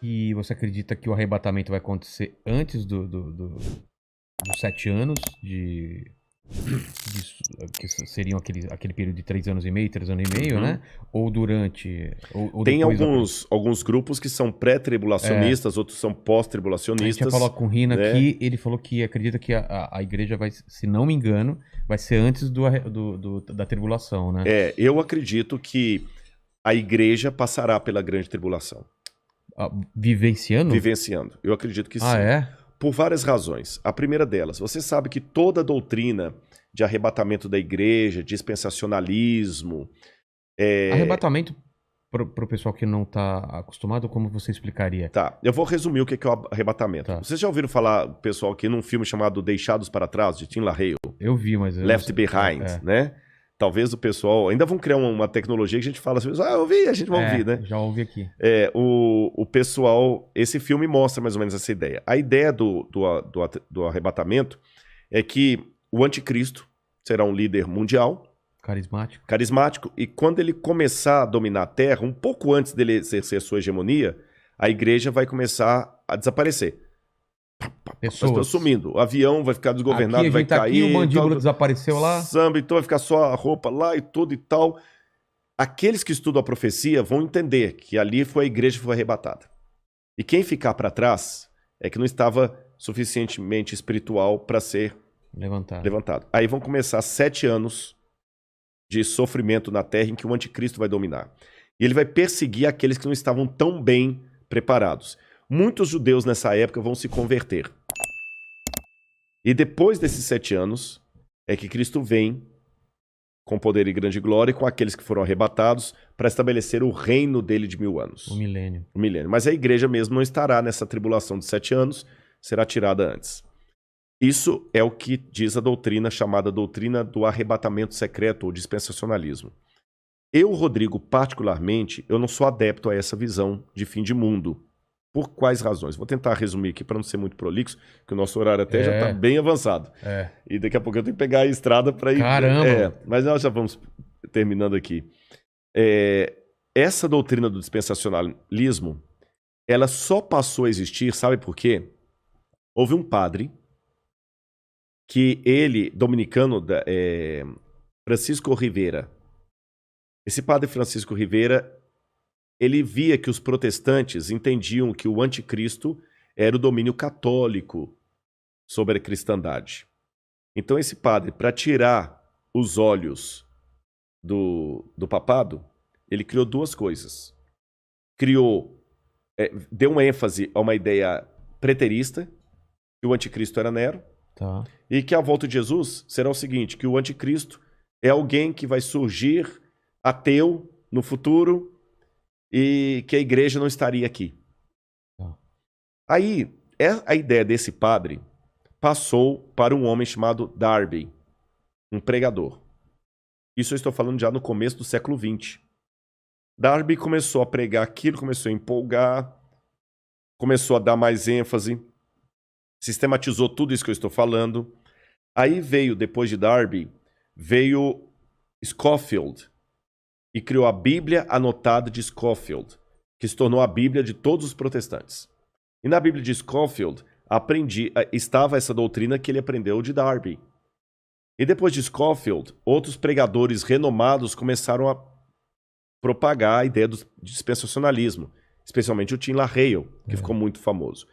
E você acredita que o arrebatamento vai acontecer antes dos 7 anos de, que seriam aquele período de 3 anos e meio, 3 anos e meio, Uhum. né? Ou durante, ou Tem depois da. alguns grupos que são É, pré-tribulacionistas, outros são a gente tinha falado pós-tribulacionistas, com o Rina né? aqui, ele falou que acredita que a igreja vai, se não me engano, vai ser antes da tribulação, né? Eu acredito que a igreja passará pela grande tribulação, Vivenciando? vivenciando. Eu acredito que Ah, sim. é? Por várias razões. A primeira delas, você sabe que toda a doutrina de arrebatamento da igreja, dispensacionalismo, Arrebatamento, pro pessoal que não tá acostumado, como você explicaria? tá, eu vou resumir o que é o arrebatamento. Tá. Vocês já ouviram falar, pessoal, aqui num filme chamado Deixados para Trás, de Tim LaHaye? Eu vi, mas eu não Left sei. Behind, né? Talvez o pessoal... Ainda vão criar uma tecnologia que a gente fala assim, eu ouvi, a gente vai ouvir, né? Já ouvi aqui. O pessoal... Esse filme mostra mais ou menos essa ideia. A ideia do arrebatamento é que o anticristo será um líder mundial, Carismático. carismático, e quando ele começar a dominar a Terra, um pouco antes dele exercer sua hegemonia, a igreja vai começar a desaparecer. As pessoas Pessoas. sumindo. O avião vai ficar Aqui, desgovernado, a vai gente tá aqui, o cair, mandíbula tal, desapareceu lá. samba, então vai ficar só a roupa lá e tudo e tal. Aqueles que estudam a profecia vão entender que ali foi a igreja que foi arrebatada. E quem ficar para trás é que não estava suficientemente espiritual para ser levantado. Aí vão começar 7 anos de sofrimento na terra em que o anticristo vai dominar. E ele vai perseguir aqueles que não estavam tão bem preparados. Muitos judeus nessa época vão se converter. E depois desses 7 anos é que Cristo vem com poder e grande glória, e com aqueles que foram arrebatados, para estabelecer o reino dele de 1000 anos. O milênio. O milênio. Mas a igreja mesmo não estará nessa tribulação de 7 anos, será tirada antes. Isso é o que diz a doutrina chamada doutrina do arrebatamento secreto ou dispensacionalismo. Eu, Rodrigo, particularmente, eu não sou adepto a essa visão de fim de mundo. Por quais razões? Vou tentar resumir aqui para não ser muito prolixo, que o nosso horário até já está bem avançado. E daqui a pouco eu tenho que pegar a estrada para ir... Caramba! Mas nós já vamos terminando aqui. Essa doutrina do dispensacionalismo, ela só passou a existir, sabe por quê? Houve um padre que ele, dominicano, Francisco Rivera. Esse padre Francisco Rivera, ele via que os protestantes entendiam que o anticristo era o domínio católico sobre a cristandade. Então esse padre, para tirar os olhos do papado, ele criou duas coisas. Deu uma ênfase a uma ideia preterista, que o anticristo era Nero, e que a volta de Jesus será o seguinte, que o anticristo é alguém que vai surgir ateu no futuro e que a igreja não estaria aqui. Aí, a ideia desse padre passou para um homem chamado Darby, um pregador. Isso eu estou falando já no começo do século XX. Darby começou a pregar aquilo, começou a empolgar, começou a dar mais ênfase, sistematizou tudo isso que eu estou falando. Aí veio, depois de Darby, veio Scofield e criou a Bíblia Anotada de Scofield, que se tornou a Bíblia de todos os protestantes. E na Bíblia de Scofield estava essa doutrina que ele aprendeu de Darby. E depois de Scofield, outros pregadores renomados começaram a propagar a ideia do dispensacionalismo, especialmente o Tim LaHaye, que ficou muito famoso.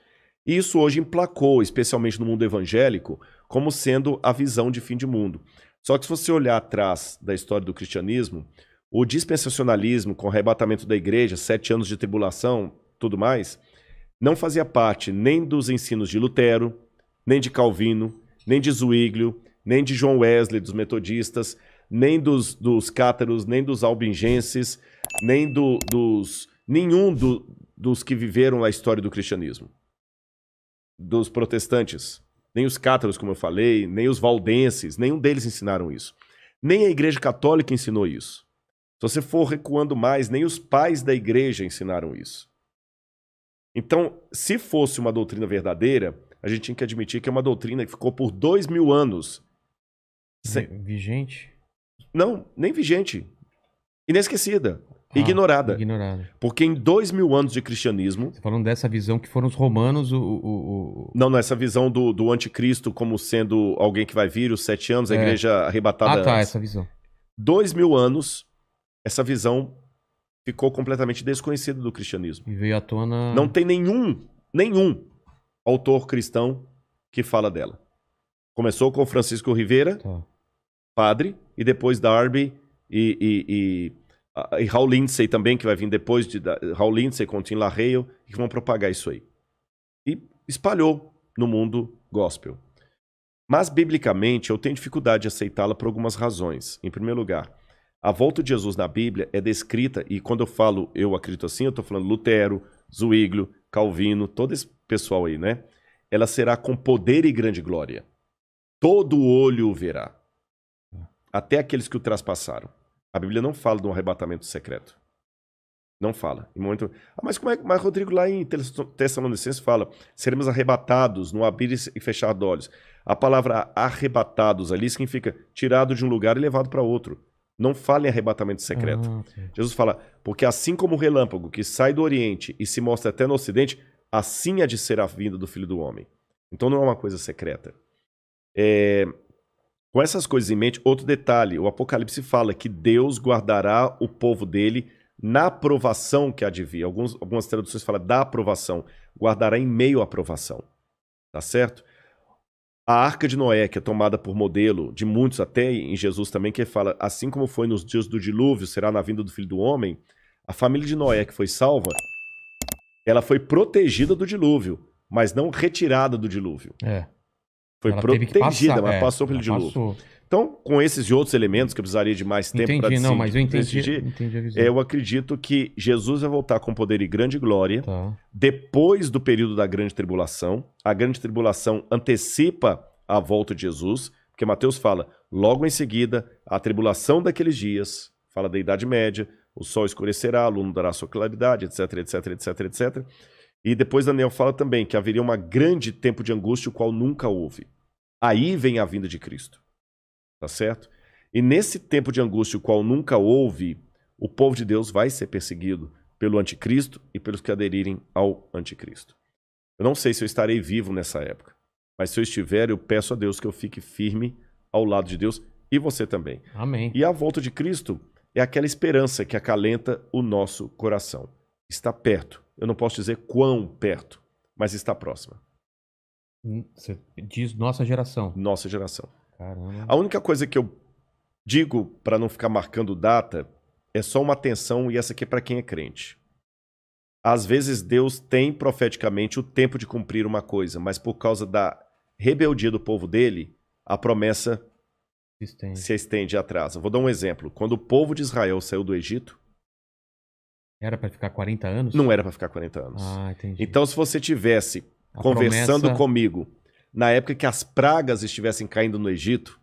E isso hoje emplacou, especialmente no mundo evangélico, como sendo a visão de fim de mundo. Só que se você olhar atrás da história do cristianismo, o dispensacionalismo, com o arrebatamento da igreja, 7 anos de tribulação, tudo mais, não fazia parte nem dos ensinos de Lutero, nem de Calvino, nem de Zwinglio, nem de John Wesley, dos metodistas, nem dos cátaros, nem dos albingenses, nem nenhum dos que viveram a história do cristianismo. Dos protestantes, nem os cátaros, como eu falei, nem os valdenses, nenhum deles ensinaram isso. Nem a Igreja Católica ensinou isso. Se você for recuando mais, nem os pais da igreja ensinaram isso. Então, se fosse uma doutrina verdadeira, a gente tinha que admitir que é uma doutrina que ficou por 2000 anos. Vigente? Não, nem vigente. Inesquecida. ignorada. Ignorada. Porque em 2000 anos de cristianismo... Você falando dessa visão que foram os romanos Não, essa visão do anticristo como sendo alguém que vai vir, os 7 anos, a igreja arrebatada tá, antes. essa visão. 2000 anos, essa visão ficou completamente desconhecida do cristianismo. E veio à tona... Não tem nenhum autor cristão que fala dela. Começou com Francisco Rivera, padre, e depois Darby e Hal Lindsey também, que vai vir depois de Hal Lindsey com Tim LaHaye, que vão propagar isso aí. E espalhou no mundo gospel. Mas, biblicamente, eu tenho dificuldade de aceitá-la por algumas razões. Em primeiro lugar, a volta de Jesus na Bíblia é descrita, e quando eu falo eu acredito assim, eu estou falando Lutero, Zwinglio, Calvino, todo esse pessoal aí, né? Ela será com poder e grande glória. Todo olho o verá. Até aqueles que o traspassaram. A Bíblia não fala de um arrebatamento secreto. Não fala. Em momento... mas como é que... Mas Rodrigo lá em Tessalonicenses fala, seremos arrebatados no abrir e fechar de olhos. A palavra arrebatados ali significa tirado de um lugar e levado para outro. Não fala em arrebatamento secreto. Okay. Jesus fala, porque assim como o relâmpago que sai do Oriente e se mostra até no Ocidente, assim há de ser a vinda do Filho do Homem. Então não é uma coisa secreta. Com essas coisas em mente, outro detalhe, o Apocalipse fala que Deus guardará o povo dele na provação que há de vir. Algumas traduções falam da aprovação. Guardará em meio à aprovação. Tá certo? A Arca de Noé, que é tomada por modelo de muitos, até em Jesus também, que fala, assim como foi nos dias do dilúvio, será na vinda do Filho do Homem, a família de Noé que foi salva, ela foi protegida do dilúvio, mas não retirada do dilúvio. Foi ela protegida, mas passou pelo dilúvio. Passou. Então, com esses e outros elementos, que eu precisaria de mais tempo para decidir. Não, mas eu entendi a visão. Eu acredito que Jesus vai voltar com poder e grande glória depois do período da grande tribulação. A grande tribulação antecipa a volta de Jesus, porque Mateus fala, logo em seguida, a tribulação daqueles dias, fala da Idade Média, o sol escurecerá, a lua não dará sua claridade, etc, etc, etc, etc. E depois Daniel fala também que haveria um grande tempo de angústia, o qual nunca houve. Aí vem a vinda de Cristo. Tá certo? E nesse tempo de angústia, o qual nunca houve, o povo de Deus vai ser perseguido pelo anticristo e pelos que aderirem ao anticristo. Eu não sei se eu estarei vivo nessa época, mas se eu estiver, eu peço a Deus que eu fique firme ao lado de Deus e você também. Amém. E a volta de Cristo é aquela esperança que acalenta o nosso coração. Está perto. Eu não posso dizer quão perto, mas está próxima. Você diz nossa geração. Nossa geração. Caramba. A única coisa que eu digo para não ficar marcando data é só uma atenção, e essa aqui é para quem é crente. Às vezes Deus tem profeticamente o tempo de cumprir uma coisa, mas por causa da rebeldia do povo dele, a promessa se estende e atrasa. Vou dar um exemplo. Quando o povo de Israel saiu do Egito... Era para ficar 40 anos? Não era para ficar 40 anos. Ah, entendi. Então, se você tivesse conversando comigo na época que as pragas estivessem caindo no Egito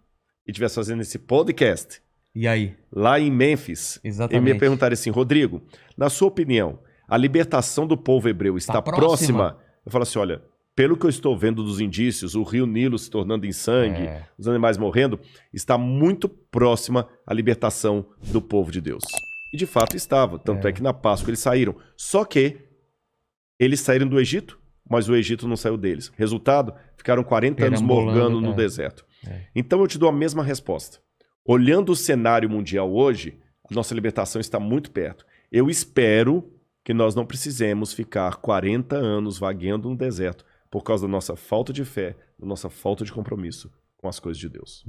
e estivesse fazendo esse podcast... E aí? Lá em Mênfis, eu me perguntaria assim, Rodrigo, na sua opinião, a libertação do povo hebreu está próxima? Eu falo assim, olha, pelo que eu estou vendo dos indícios, o rio Nilo se tornando em sangue, os animais morrendo, está muito próxima a libertação do povo de Deus. E de fato estava, tanto é que na Páscoa eles saíram. Só que eles saíram do Egito, mas o Egito não saiu deles. Resultado, ficaram 40 anos morgando no deserto. Então eu te dou a mesma resposta. Olhando o cenário mundial hoje, a nossa libertação está muito perto. Eu espero que nós não precisemos ficar 40 anos vagueando no deserto por causa da nossa falta de fé, da nossa falta de compromisso com as coisas de Deus.